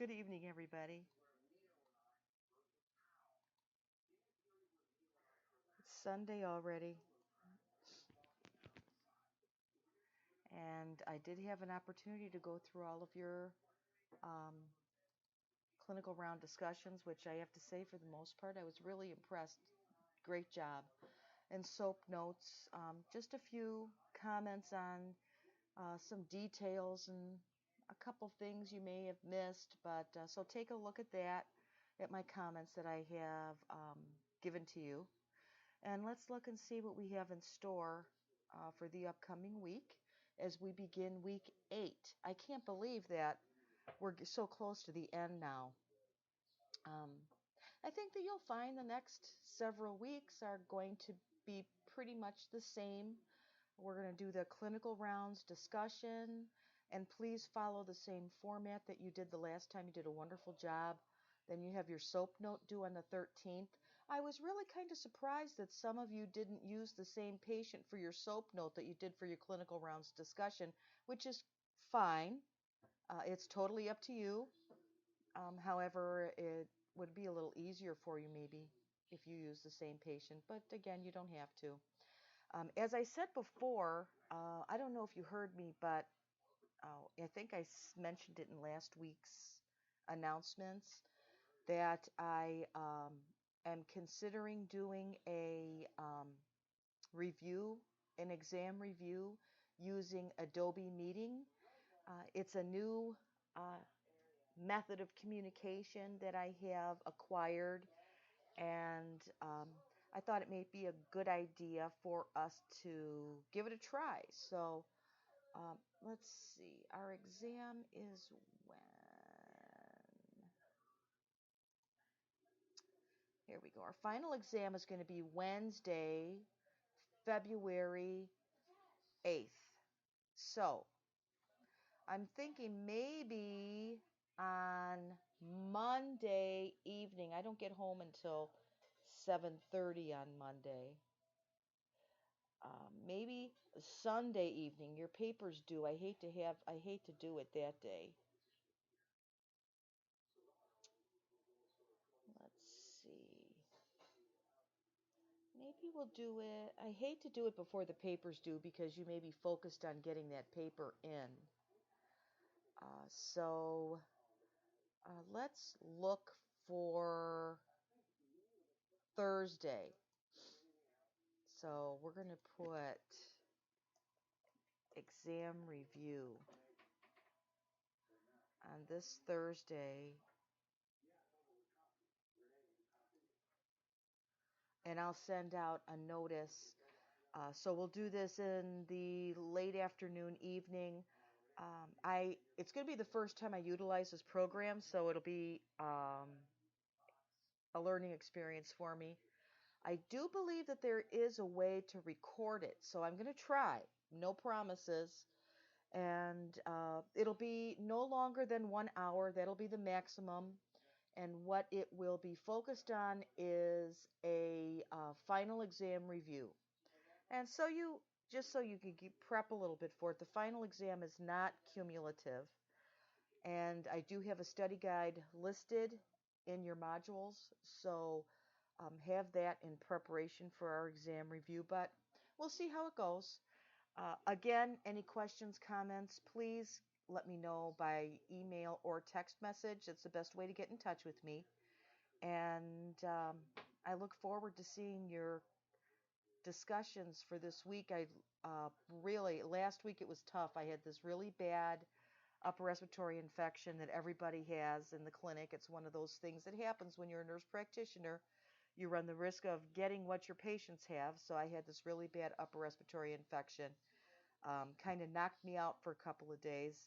Good evening, everybody. It's Sunday already, and I did have an opportunity to go through all of your um, clinical round discussions, which I have to say, for the most part, I was really impressed. Great job. And soap notes, just a few comments on some details and a couple things you may have missed. But so take a look at that, at my comments that I have given to you. And let's look and see what we have in store for the upcoming week as we begin week 8. I can't believe that we're so close to the end now. Um, I think that you'll find the next several weeks are going to be pretty much the same. We're going to do the clinical rounds discussion, and please follow the same format that you did the last time. You did a wonderful job. Then you have your soap note due on the 13th. I was really kind of surprised that some of you didn't use the same patient for your soap note that you did for your clinical rounds discussion, which is fine. It's totally up to you. However, it would be a little easier for you maybe if you use the same patient, but again, you don't have to. As I said before, I don't know if you heard me, but I think I mentioned it in last week's announcements that I am considering doing a review, an exam review using Adobe Meeting. It's a new uh, method of communication that I have acquired, and I thought it may be a good idea for us to give it a try. So let's see, our exam is when? Here we go. Our final exam is going to be Wednesday, February 8th. So I'm thinking maybe on Monday evening. I don't get home until 7:30 on Monday. Maybe Sunday evening. Your paper's due. I hate to do it that day. Let's see. Maybe we'll do it. I hate to do it before the paper's due because you may be focused on getting that paper in. So let's look for Thursday. So we're going to put exam review on this Thursday. And I'll send out a notice. So we'll do this in the late afternoon, evening. It's going to be the first time I utilize this program, so it'll be a learning experience for me. I do believe that there is a way to record it, so I'm going to try. No promises. And it'll be no longer than 1 hour. That'll be the maximum. And what it will be focused on is a final exam review. And so just so you can prep a little bit for it, the final exam is not cumulative. And I do have a study guide listed in your modules, so have that in preparation for our exam review, but we'll see how it goes. Again, any questions, comments, please let me know by email or text message. It's the best way to get in touch with me. And I look forward to seeing your discussions for this week. Really, last week it was tough. I had this really bad upper respiratory infection that everybody has in the clinic. It's one of those things that happens when you're a nurse practitioner. You run the risk of getting what your patients have. So I had this really bad upper respiratory infection. Kind of knocked me out for a couple of days.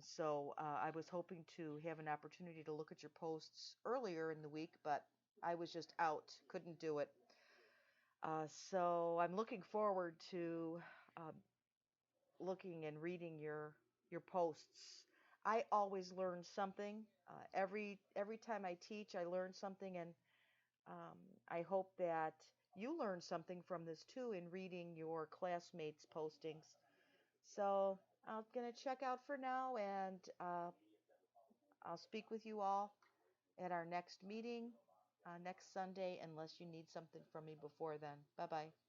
So I was hoping to have an opportunity to look at your posts earlier in the week, but I was just out, couldn't do it. So I'm looking forward to uh, looking and reading your posts. I always learn something. Every time I teach, I learn something, and um, I hope that you learn something from this too in reading your classmates' postings. So I'm gonna check out for now, and I'll speak with you all at our next meeting next Sunday, unless you need something from me before then. Bye bye.